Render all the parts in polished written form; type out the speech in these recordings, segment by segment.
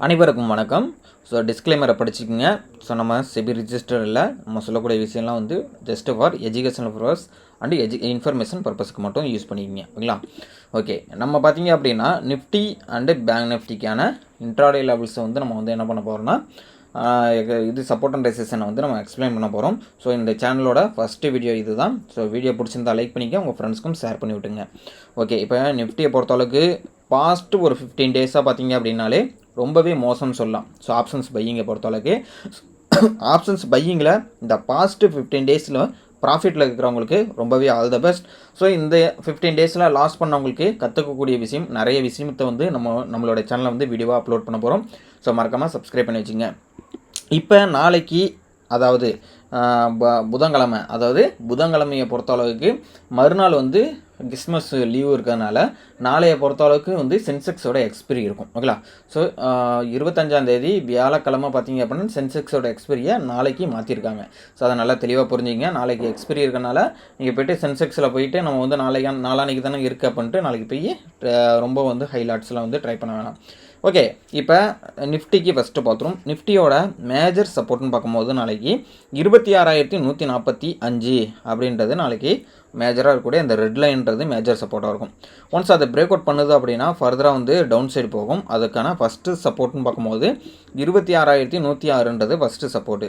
அனைவருக்கும் வணக்கம். ஸோ டிஸ்க்ளைமரை படிச்சுக்கோங்க. ஸோ நம்ம செபி ரிஜிஸ்டர் இல்லை, நம்ம சொல்லக்கூடிய விஷயம்லாம் வந்து just for educational purpose and information பர்பஸ்க்கு மட்டும் யூஸ் பண்ணிக்கிங்க. ஓகேங்களா? ஓகே, நம்ம பார்த்தீங்க அப்படின்னா நிஃப்டி அண்டு பேங்க் நிஃப்டிக்கான இன்ட்ராடே லெவல்ஸை வந்து நம்ம வந்து என்ன பண்ண போகிறோம்னா இது சப்போர்ட் அண்ட் ரெசிஸ்டன்ஸை வந்து நம்ம எக்ஸ்பிளைன் பண்ண போகிறோம். ஸோ இந்த சேனலோட ஃபஸ்ட்டு வீடியோ இது தான். ஸோ வீடியோ பிடிச்சிருந்தா லைக் பண்ணிக்க, உங்கள் ஃப்ரெண்ட்ஸ்க்கும் ஷேர் பண்ணி விட்டுங்க. ஓகே, இப்போ நிஃப்டியை பொறுத்தளவுக்கு பாஸ்ட்டு ஒரு 15 டேஸாக பார்த்தீங்க அப்படின்னாலே ரொம்பவே மோசம்னு சொல்லலாம். ஸோ ஆப்ஷன்ஸ் பையிங்கை பொறுத்தளவுக்கு ஆப்ஷன்ஸ் பையிங்கில் இந்த பாஸ்ட்டு 15 டேஸில் ப்ராஃபிட்டில் இருக்கிறவங்களுக்கு ரொம்பவே ஆல் த பெஸ்ட். ஸோ இந்த 15 டேஸில் லாஸ் பண்ணவங்களுக்கு கற்றுக்கக்கூடிய விஷயம் நிறைய விஷயத்தை வந்து நம்மளோட சேனலில் வந்து வீடியோவாக அப்லோட் பண்ண போகிறோம். ஸோ மறக்காமல் சப்ஸ்கிரைப் பண்ணி வச்சுங்க. இப்போ நாளைக்கு அதாவது புதன்கிழமையை பொறுத்தளவுக்கு மறுநாள் வந்து கிறிஸ்மஸ் லீவு இருக்கிறதுனால நாளைய பொறுத்தளவுக்கு வந்து சென்செக்ஸோட எக்ஸ்பிரி இருக்கும். ஓகேங்களா? ஸோ 25ஆந்தேதி வியாழக்கிழமை பார்த்தீங்க அப்படின்னா சென்செக்ஸோட எக்ஸ்பிரியை நாளைக்கு மாற்றிருக்காங்க. ஸோ அதை நல்லா தெளிவாக புரிஞ்சுங்க. நாளைக்கு எக்ஸ்பிரி இருக்கனால நீங்கள் போய்ட்டு சென்செக்ஸில் போயிட்டு நம்ம வந்து நாளான்னைக்கு தானே இருக்குது அப்படின்ட்டு நாளைக்கு போய் ரொம்ப வந்து ஹைலாட்ஸில் வந்து ட்ரை பண்ண வேணாம். ஓகே, இப்போ நிஃப்டிக்கு ஃபஸ்ட்டு பார்த்துரும். நிஃப்டியோட மேஜர் சப்போர்ட்னு பார்க்கும்போது நாளைக்கு 26,145 அப்படின்றது நாளைக்கு மேஜராக இருக்கக்கூடிய இந்த ரெட் லைன்றது மேஜர் சப்போர்ட்டாக இருக்கும். ஒன்ஸ் அதை பிரேக் அவுட் பண்ணுது அப்படின்னா ஃபர்தராக வந்து டவுன் சைடு போகும். அதுக்கான ஃபஸ்ட்டு சப்போர்ட்னு பார்க்கும்போது 26,106ன்றது ஃபஸ்ட்டு சப்போர்ட்டு.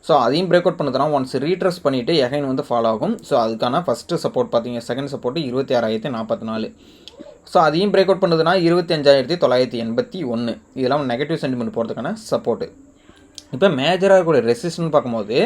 ஸோ அதையும் பிரேக் அவுட் பண்ணுதுன்னா ஒன்ஸ் ரீட்ரஸ் பண்ணிவிட்டு எகைன் வந்து ஃபாலோ ஆகும். ஸோ அதுக்கான ஃபஸ்ட்டு சப்போர்ட் பார்த்தீங்க, செகண்ட் சப்போர்ட்டு 26,044. ஸோ அதையும் பிரேக் அவுட் பண்ணுதுன்னா 25,981. இதெல்லாம் நெகட்டிவ் சென்டிமெண்ட் போகிறதுக்கான சப்போர்ட்டு. இப்போ மேஜராக இருக்கக்கூடிய ரெசிஸ்டன்ட் பார்க்கும்போது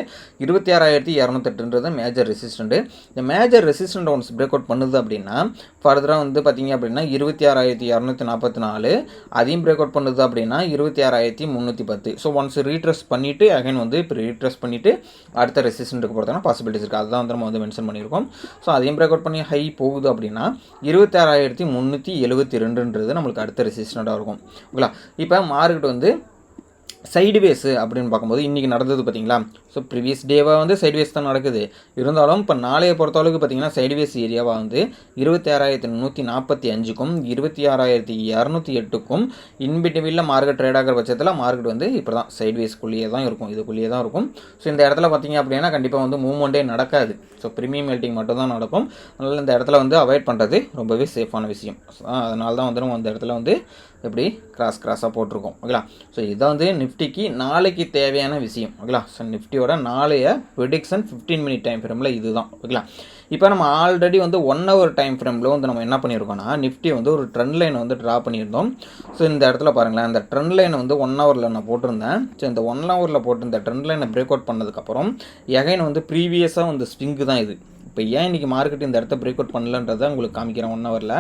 26,208ன்றது மேஜர் ரெசிஸ்டண்ட்டு. இந்த major resistant once break out பண்ணுது அப்படின்னா ஃபர்தராக வந்து பார்த்திங்க அப்படின்னா 26,244. அதையும் பிரேக் அவுட் பண்ணுது அப்படின்னா 26,310. ஸோ ஒன்ஸ் ரீட்ரஸ் பண்ணிவிட்டு அகைன் வந்து இப்போ ரீட்ரஸ் பண்ணிவிட்டு அடுத்த ரெசிஸ்டண்ட்டுக்கு போகிறதுனா பாசிபிலிட்டிஸ் இருக்குது. அதுதான் வந்து நம்ம வந்து மென்ஷன் பண்ணியிருக்கோம். ஸோ அதையும் பிரேக் அவுட் பண்ணி ஹை போகுது அப்படின்னா 26,372ன்றது நம்மளுக்கு அடுத்த ரெசிஸ்டண்ட்டாக இருக்கும். ஓகேங்களா? இப்போ மார்க்கெட் வந்து சைடுவேஸு அப்படின்னு பார்க்கும்போது இன்றைக்கி நடந்தது பார்த்தீங்களா? ஸோ ப்ரீவியஸ் டேவாக வந்து சைடுவேஸ் தான் நடக்குது. இருந்தாலும் இப்போ நாளைய பொறுத்தளவுக்கு பார்த்தீங்கன்னா சைடுவேஸ் ஏரியாவாக வந்து 26,145க்கும் 26,208க்கும் இன்பிட்வீனில் மார்க்கெட் ட்ரேட் ஆகிற பட்சத்தில் மார்க்கெட் வந்து இப்போ தான் சைடுவேஸ்க்குள்ளேயே தான் இருக்கும், இதுக்குள்ளேயே தான் இருக்கும். ஸோ இந்த இடத்துல பார்த்தீங்க அப்படின்னா கண்டிப்பாக வந்து மூவ்மெண்ட்டே நடக்காது. ஸோ ப்ரீமியம் மெல்ட்டிங் மட்டும் தான் நடக்கும். அதனால் இந்த இடத்துல வந்து அவாய்ட் பண்ணுறது ரொம்பவே சேஃபான விஷயம். அதனால தான் வந்து நம்ம அந்த இடத்துல வந்து எப்படி கிராஸாக போட்டிருக்கோம். ஓகேங்களா? ஸோ இதான் வந்து நிஃப்டிக்கு நாளைக்கு தேவையான விஷயம். ஓகேங்களா? ஸோ நிஃப்டியோட நாளைய ப்ரெடிக்ஷன் 15 மினிட் டைம் ஃப்ரேமில் இதுதான். ஓகேங்களா? இப்போ நம்ம ஆல்ரெடி வந்து 1 ஹவர் டைம் ஃப்ரேமில் வந்து நம்ம என்ன பண்ணியிருக்கோம்னா நிஃப்டி வந்து ஒரு ட்ரெண்ட் லைனை வந்து ட்ரா பண்ணியிருந்தோம். ஸோ இந்த இடத்துல பாருங்களேன், இந்த ட்ரெண்ட் லைனை வந்து 1 ஹவரில் நான் போட்டிருந்தேன். ஸோ இந்த 1 ஹவரில் போட்டு இந்த ட்ரெண்ட் லைனை பிரேக் அவுட் பண்ணதுக்கப்புறம் எகைன் வந்து ப்ரீவியஸாக வந்து ஸ்விங்கு தான் இது. இப்போ ஏன் இன்றைக்கி மார்க்கெட் இந்த இடத்த பிரேக் அவுட் பண்ணலன்றதை உங்களுக்கு காமிக்கிறேன் 1 ஹவரில்.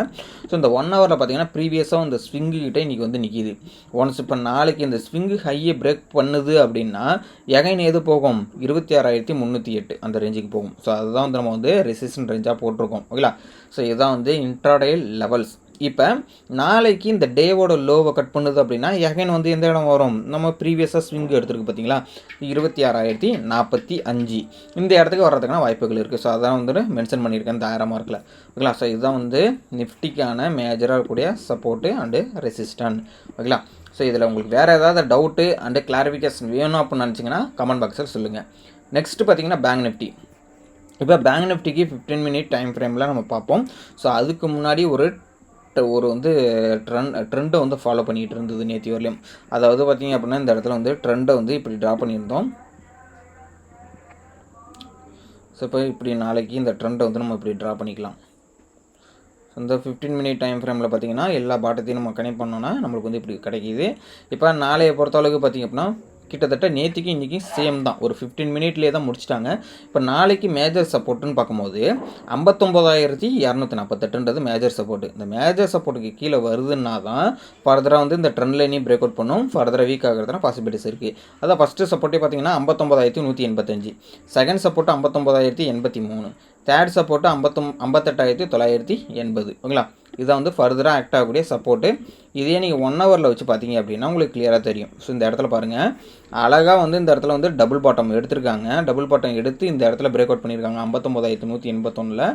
ஸோ இந்த 1 ஹவரில் பார்த்தீங்கன்னா ப்ரீவியஸாக இந்த ஸ்விங்கு கிட்டே இன்றைக்கி வந்து நிற்கிது. ஒன்ஸ் இப்போ நாளைக்கு இந்த ஸ்விங்கு ஹையை பிரேக் பண்ணுது அப்படின்னா எகைன் எது போகும்? 26,308 அந்த ரேஞ்சுக்கு போகும். ஸோ அதுதான் வந்து நம்ம வந்து ரெசிஸ்டன்ட் ரேஞ்சாக போட்டிருக்கோம். ஓகேங்களா? ஸோ இதுதான் வந்து இன்ட்ராடே லெவல்ஸ். இப்போ நாளைக்கு இந்த டேவோட லோவை கட் பண்ணுது அப்படின்னா எகைன் வந்து எந்த இடம் வரும்? நம்ம ப்ரீவியஸாக ஸ்விங்கு எடுத்துருக்கு பார்த்தீங்களா, 26,045 இந்த இடத்துக்கு வர்றதுக்கான வாய்ப்புகள் இருக்குது. ஸோ அதான் வந்து மென்ஷன் பண்ணியிருக்கேன் இந்த 1000 மார்க்கில். ஓகேங்களா? ஸோ இதுதான் வந்து நிஃப்டிக்கான மேஜராக இருக்கக்கூடிய சப்போர்ட்டு அண்டு ரெசிஸ்டன்ட். ஓகேங்களா? ஸோ இதில் உங்களுக்கு வேறு ஏதாவது டவுட்டு அண்டு கிளாரிஃபிகேஷன் வேணும் அப்படின்னு நினச்சிங்கன்னா கமெண்ட் பாக்ஸில் சொல்லுங்கள். நெக்ஸ்ட்டு பார்த்தீங்கன்னா பேங்க் நிஃப்டி. இப்போ பேங்க் நிஃப்டிக்கு 15 மினிட் டைம் ஃப்ரேமில் நம்ம பார்ப்போம். ஸோ அதுக்கு முன்னாடி ஒரு வந்து ட்ரெண்டை வந்து ஃபாலோ பண்ணிகிட்டு இருந்தது நேற்று வரலையும். அதாவது பார்த்திங்க அப்படின்னா இந்த இடத்துல வந்து ட்ரெண்டை வந்து இப்படி ட்ரா பண்ணியிருந்தோம். ஸோ இப்போ இப்படி நாளைக்கு இந்த ட்ரெண்டை வந்து நம்ம இப்படி ட்ரா பண்ணிக்கலாம். ஸோ இந்த 15 மினிட் டைம் ஃப்ரேமில் பார்த்திங்கன்னா எல்லா பாட்டத்தையும் நம்ம கனெக்ட் பண்ணோன்னா நம்மளுக்கு வந்து இப்படி கிடைக்கிது. இப்போ நாளைய பொறுத்தளவுக்கு பார்த்திங்க அப்படின்னா கிட்டத்தட்ட நேற்றுக்கு இன்றைக்கி சேம் தான், ஒரு 15 மினிட்லேயே தான் முடிச்சிட்டாங்க. இப்போ நாளைக்கு மேஜர் சப்போர்ட்டுன்னு பார்க்கும்போது 59,248ன்றது மேஜர் சப்போர்ட்டு. இந்த மேஜர் சப்போர்ட்டுக்கு கீழே வருதுன்னா தான் ஃபர்தராக வந்து இந்த ட்ரெண்ட் லைனையும் பிரேக் அவுட் பண்ணும், ஃபர்தராக வீக் ஆகிறதுனா பாசிபிலிட்டிஸ் இருக்குது. அதான் ஃபஸ்ட்டு சப்போர்ட்டே பார்த்தீங்கன்னா 59,185, செகண்ட் சப்போர்ட்டு 59,083, தேர்ட் சப்போர்ட்டு 58,980. ஓகேங்களா? இதான் வந்து ஃபர்தராக ஆக்ட் ஆகக்கூடிய சப்போர்ட்டு. இதே நீங்கள் 1 ஹவரில் வச்சு பார்த்தீங்க அப்படின்னா உங்களுக்கு கிளியராக தெரியும். ஸோ இந்த இடத்துல பாருங்கள், அழகாக வந்து இந்த இடத்துல வந்து டபுள் பாட்டம் எடுத்திருக்காங்க. டபுள் பாட்டம் எடுத்து இந்த இடத்துல பிரேக் அவுட் பண்ணியிருக்காங்க 59,181.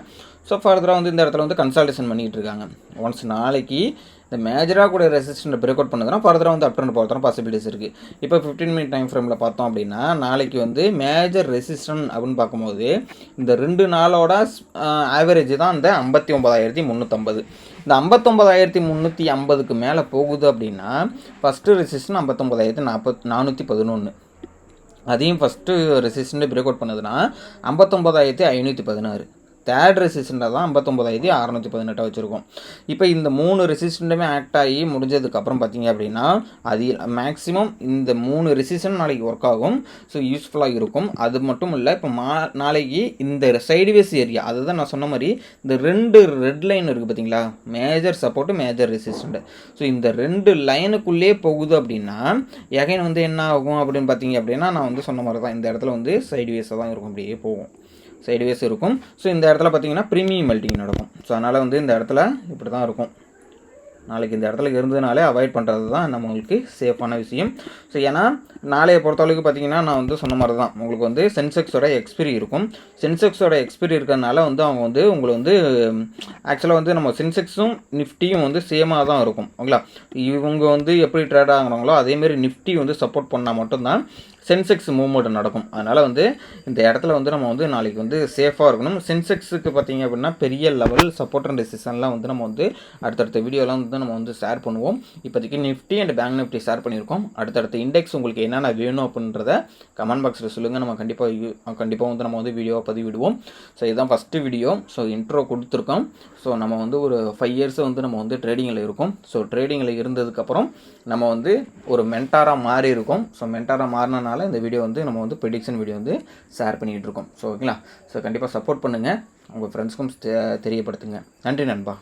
ஸோ ஃபர்தராக வந்து இந்த இடத்துல வந்து கன்சால்டேஷன் பண்ணிகிட்டு இருக்காங்க. ஒன்ஸ் நாளைக்கு இந்த மேஜராக கூட ரெசிஸ்டன்ட் பிரேக் அவுட் பண்ணதுன்னா ஃபர்தராக வந்து அப் ட்ரெண்ட் போகிறதுனா பாசிபிலிட்டிஸ் இருக்குது. இப்போ 15 மினிட் டைம் ஃப்ரேமில் பார்த்தோம் அப்படின்னா நாளைக்கு வந்து மேஜர் ரெசிஸ்டன்ட் அப்படின்னு பார்க்கும்போது இந்த 2 நாளோட ஆவரேஜ் தான் இந்த 59,350. இந்த 59,350க்கு மேலே போகுது அப்படின்னா ஃபஸ்ட்டு ரெசிஸ்டன் 59,411. அதையும் ஃபஸ்ட்டு ரெசிஸ்டன்ட் பிரேக் அவுட் பண்ணதுன்னா 59,516. தேர்ட் ரெசிஸ்டண்ட்டாக தான் 59,618 வச்சுருக்கோம். இப்போ இந்த 3 ரெசிஸ்டண்ட்டுமே ஆக்ட் ஆகி முடிஞ்சதுக்கப்புறம் பார்த்தீங்க அப்படின்னா அது மேக்ஸிமம் இந்த 3 ரெசிஸ்டன்ட் நாளைக்கு ஒர்க் ஆகும். ஸோ யூஸ்ஃபுல்லாக இருக்கும். அது மட்டும் இல்லை, இப்போ நாளைக்கு இந்த சைடுவேஸ் ஏரியா, அதுதான் நான் சொன்ன மாதிரி இந்த 2 ரெட் லைன் இருக்குது பார்த்தீங்களா, major support major resistant. So இந்த 2 லைனுக்குள்ளே போகுது அப்படின்னா எகைன் வந்து என்ன ஆகும் அப்படின்னு பார்த்தீங்க அப்படின்னா நான் வந்து சொன்ன மாதிரி தான் இந்த இடத்துல வந்து சைடுவேஸாக தான் இருக்கும், அப்படியே போகும், சைடுவேஸ் இருக்கும். ஸோ இந்த இடத்துல பார்த்தீங்கன்னா ப்ரீமியம் மெல்ட்டிங் நடக்கும். ஸோ அதனால் வந்து இந்த இடத்துல இப்படி தான் இருக்கும். நாளைக்கு இந்த இடத்துல இருந்ததுனாலே அவாய்ட் பண்ணுறது தான் நம்மளுக்கு சேஃபான விஷயம். ஸோ ஏன்னா நாளையை பொறுத்தளவுக்கு பார்த்தீங்கன்னா நான் வந்து சொன்ன மாதிரி தான் உங்களுக்கு வந்து சென்செக்ஸோட எக்ஸ்பிரி இருக்கும். சென்செக்ஸோட எக்ஸ்பிரி இருக்கிறதுனால வந்து அவங்க வந்து உங்களை வந்து ஆக்சுவலாக வந்து நம்ம சென்செக்ஸும் நிஃப்டியும் வந்து சேமாக தான் இருக்கும். ஓகேங்களா, இவங்க வந்து எப்படி ட்ரேட் ஆகுறாங்களோ அதேமாரி நிஃப்டி வந்து சப்போர்ட் பண்ணால் மட்டும்தான் சென்செக்ஸ் மூவ்மெண்ட் நடக்கும். அதனால் வந்து இந்த இடத்துல வந்து நம்ம வந்து நாளைக்கு வந்து சேஃபாக இருக்கணும். சென்செக்ஸுக்கு பார்த்தீங்க அப்படின்னா பெரிய லெவல் சப்போர்ட் அண்ட் ரெசிஸ்டன்ஸ்லாம் வந்து நம்ம வந்து அடுத்தடுத்த வீடியோலாம் வந்து நம்ம வந்து ஷேர் பண்ணுவோம். இப்போதைக்கு Nifty and bank Nifty share பண்ணியிருக்கோம். அடுத்தடுத்த இண்டெக்ஸ் உங்களுக்கு என்னென்ன வேணும் அப்படின்றத கமெண்ட் பாக்ஸில் சொல்லுங்கள். நம்ம கண்டிப்பாக வந்து நம்ம வந்து வீடியோவை பதிவிடுவோம். ஸோ இதுதான் ஃபஸ்ட்டு வீடியோ. ஸோ இன்ட்ரோ கொடுத்துருக்கோம். ஸோ நம்ம வந்து ஒரு 5 இயர்ஸ் வந்து நம்ம வந்து ட்ரேடிங்கில் இருக்கோம். ஸோ ட்ரேடிங்கில் இருந்ததுக்கப்புறம் நம்ம வந்து ஒரு மென்டாராக மாறி இருக்கோம். ஸோ மென்டாராக மாறினால இந்த வீடியோ வந்து நம்ம வந்து ப்ரெடிக்ஷன் வீடியோ வந்து ஷேர் பண்ணிகிட்டு இருக்கோம். ஸோ ஓகேங்களா, ஸோ கண்டிப்பாக சப்போர்ட் பண்ணுங்கள், உங்கள் ஃப்ரெண்ட்ஸ்க்கும் தெரியப்படுத்துங்க. நன்றி நண்பா.